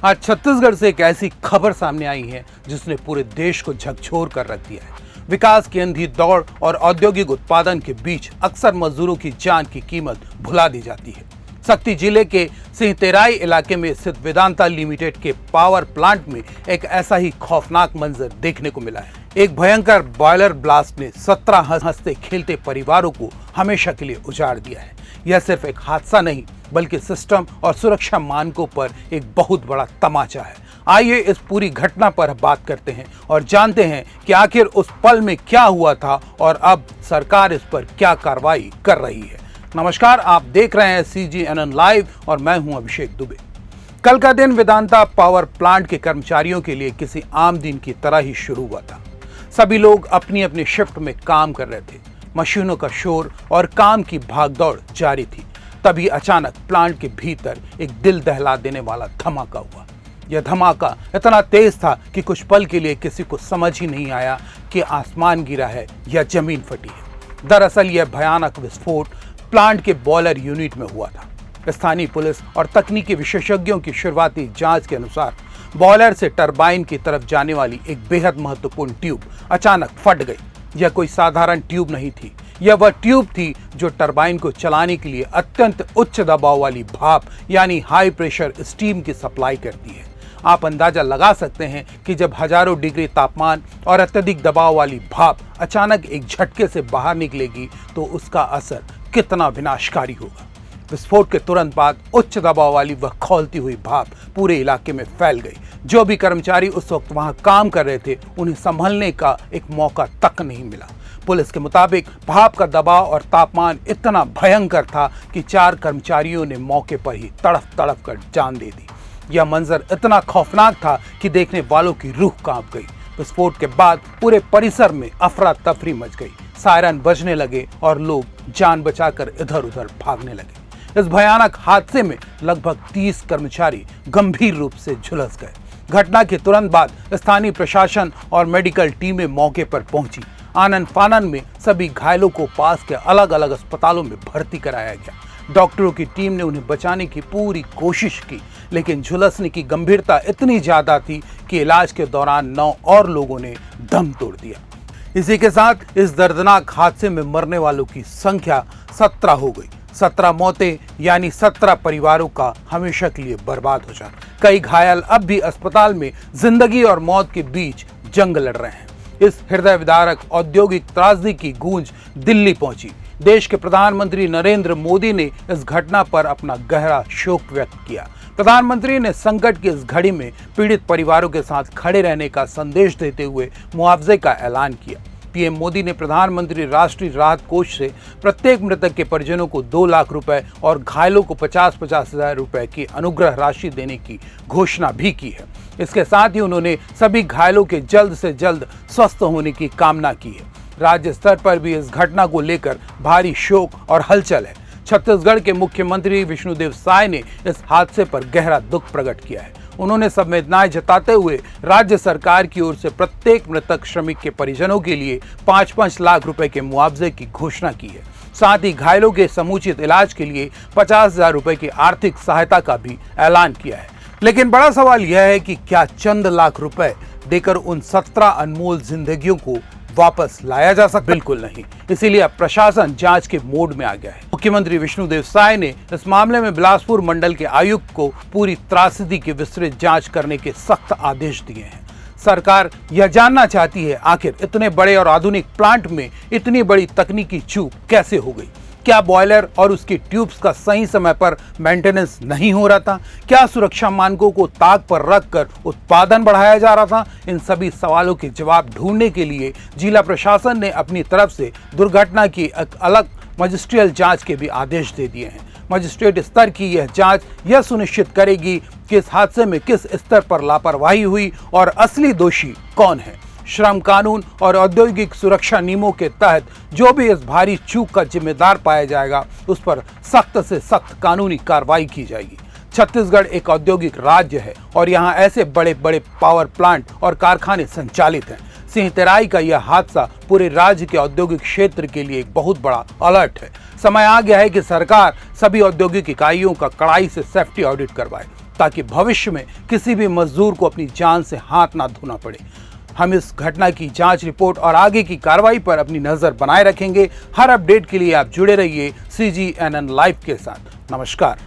आज छत्तीसगढ़ से एक ऐसी खबर सामने आई है जिसने पूरे देश को झकझोर कर रख दिया है। विकास की अंधी दौड़ और औद्योगिक उत्पादन के बीच अक्सर मजदूरों की जान की कीमत भुला दी जाती है। सक्ती जिले के सिंहतेराई इलाके में स्थित वेदांता लिमिटेड के पावर प्लांट में एक ऐसा ही खौफनाक मंजर देखने को मिला है। एक भयंकर बॉयलर ब्लास्ट ने 17 हंसते खेलते परिवारों को हमेशा के लिए उजाड़ दिया है। यह सिर्फ एक हादसा नहीं बल्कि सिस्टम और सुरक्षा मानकों पर एक बहुत बड़ा तमाचा है। आइए इस पूरी घटना पर बात करते हैं और जानते हैं कि आखिर उस पल में क्या हुआ था और अब सरकार इस पर क्या कार्रवाई कर रही है। नमस्कार, आप देख रहे हैं CGNN लाइव और मैं हूं अभिषेक दुबे। कल का दिन वेदांता पावर प्लांट के कर्मचारियों के लिए किसी आम दिन की तरह ही शुरू हुआ था। सभी लोग अपनी अपनी शिफ्ट में काम कर रहे थे। मशीनों का शोर और काम की भागदौड़ जारी थी। तभी अचानक प्लांट के भीतर एक दिल दहला देने वाला धमाका हुआ। यह धमाका इतना तेज था कि कुछ पल के लिए किसी को समझ ही नहीं आया कि आसमान गिरा है या जमीन फटी है। दरअसल यह भयानक विस्फोट प्लांट के बॉयलर यूनिट में हुआ था। स्थानीय पुलिस और तकनीकी विशेषज्ञों की शुरुआती जांच के अनुसार बॉयलर से टरबाइन की तरफ जाने वाली एक बेहद महत्वपूर्ण ट्यूब अचानक फट गई। यह कोई साधारण ट्यूब नहीं थी, यह वह ट्यूब थी जो टरबाइन को चलाने के लिए अत्यंत उच्च दबाव वाली भाप यानी हाई प्रेशर स्टीम की सप्लाई करती है। आप अंदाजा लगा सकते हैं कि जब हजारों डिग्री तापमान और अत्यधिक दबाव वाली भाप अचानक एक झटके से बाहर निकलेगी तो उसका असर कितना विनाशकारी होगा। विस्फोट के तुरंत बाद उच्च दबाव वाली वह खौलती हुई भाप पूरे इलाके में फैल गई। जो भी कर्मचारी उस वक्त वहां काम कर रहे थे उन्हें संभलने का एक मौका तक नहीं मिला। पुलिस के मुताबिक भाप का दबाव और तापमान इतना भयंकर था कि 4 कर्मचारियों ने मौके पर ही तड़फ तड़फ कर जान दे दी। यह मंजर इतना खौफनाक था कि देखने वालों की रूह कांप गई। विस्फोट के बाद पूरे परिसर में अफरा तफरी मच गई। सायरन बजने लगे और लोग जान बचाकर इधर उधर भागने लगे। इस भयानक हादसे में लगभग 30 कर्मचारी गंभीर रूप से झुलस गए। घटना के तुरंत बाद स्थानीय प्रशासन और मेडिकल टीमें मौके पर पहुंची। आनन फानन में सभी घायलों को पास के अलग अलग अस्पतालों में भर्ती कराया गया। डॉक्टरों की टीम ने उन्हें बचाने की पूरी कोशिश की, लेकिन झुलसने की गंभीरता इतनी ज्यादा थी कि इलाज के दौरान 9 और लोगों ने दम तोड़ दिया। इसी के साथ इस दर्दनाक हादसे में मरने वालों की संख्या 17 हो गई। 17 मौतें यानी 17 परिवारों का हमेशा के लिए बर्बाद हो जाना। कई घायल अब भी अस्पताल में जिंदगी और मौत के बीच जंग लड़ रहे हैं। इस हृदय विदारक औद्योगिक त्रासदी की गूंज दिल्ली पहुंची। देश के प्रधानमंत्री नरेंद्र मोदी ने इस घटना पर अपना गहरा शोक व्यक्त किया। प्रधानमंत्री ने संकट की इस घड़ी में पीड़ित परिवारों के साथ खड़े रहने का संदेश देते हुए मुआवजे का ऐलान किया। पीएम मोदी ने प्रधानमंत्री राष्ट्रीय राहत कोष से प्रत्येक मृतक के परिजनों को 2 लाख रुपए और घायलों को 50-50 हजार रुपए की अनुग्रह राशि देने की घोषणा भी की है। इसके साथ ही उन्होंने सभी घायलों के जल्द से जल्द स्वस्थ होने की कामना की है। राज्य स्तर पर भी इस घटना को लेकर भारी शोक और हलचल है। छत्तीसगढ़ के मुख्यमंत्री विष्णुदेव साय ने इस हादसे पर गहरा दुख प्रकट किया है। उन्होंने संवेदनाएं जताते हुए राज्य सरकार की ओर से प्रत्येक मृतक श्रमिक के परिजनों के लिए 5-5 लाख रुपए के मुआवजे की घोषणा की है। साथ ही घायलों के समुचित इलाज के लिए 50,000 रुपए की आर्थिक सहायता का भी ऐलान किया है। लेकिन बड़ा सवाल यह है कि क्या चंद लाख रुपए देकर उन 17 अनमोल जिंदगियों को वापस लाया जा सकता? बिल्कुल नहीं। इसीलिए अब प्रशासन जांच के मोड में आ गया है। मुख्यमंत्री विष्णुदेव साय ने इस मामले में बिलासपुर मंडल के आयुक्त को पूरी त्रासदी की विस्तृत जांच करने के सख्त आदेश दिए हैं। सरकार यह जानना चाहती है आखिर इतने बड़े और आधुनिक प्लांट में इतनी बड़ी तकनीकी चूक कैसे हो गई। क्या बॉयलर और उसकी ट्यूब्स का सही समय पर मेंटेनेंस नहीं हो रहा था? क्या सुरक्षा मानकों को ताक पर रखकर उत्पादन बढ़ाया जा रहा था? इन सभी सवालों के जवाब ढूंढने के लिए जिला प्रशासन ने अपनी तरफ से दुर्घटना की एक अलग मजिस्ट्रियल जांच के भी आदेश दे दिए हैं। मजिस्ट्रेट स्तर की यह जांच यह सुनिश्चित करेगी कि इस हादसे में किस स्तर पर लापरवाही हुई और असली दोषी कौन है। श्रम कानून और औद्योगिक सुरक्षा नियमों के तहत जो भी इस भारी चूक का जिम्मेदार पाया जाएगा उस पर सख्त से सख्त कानूनी कार्रवाई की जाएगी। छत्तीसगढ़ एक औद्योगिक राज्य है और यहाँ ऐसे बड़े बड़े पावर प्लांट और कारखाने संचालित हैं। सिंहतेराई का यह हादसा पूरे राज्य के औद्योगिक क्षेत्र के लिए एक बहुत बड़ा अलर्ट है। समय आ गया है कि सरकार सभी औद्योगिक इकाइयों का कड़ाई से सेफ्टी ऑडिट करवाए। ताकि भविष्य में किसी भी मजदूर को अपनी जान से हाथ ना धोना पड़े। हम इस घटना की जांच रिपोर्ट और आगे की कार्रवाई पर अपनी नजर बनाए रखेंगे। हर अपडेट के लिए आप जुड़े रहिए CGNN लाइव के साथ। नमस्कार।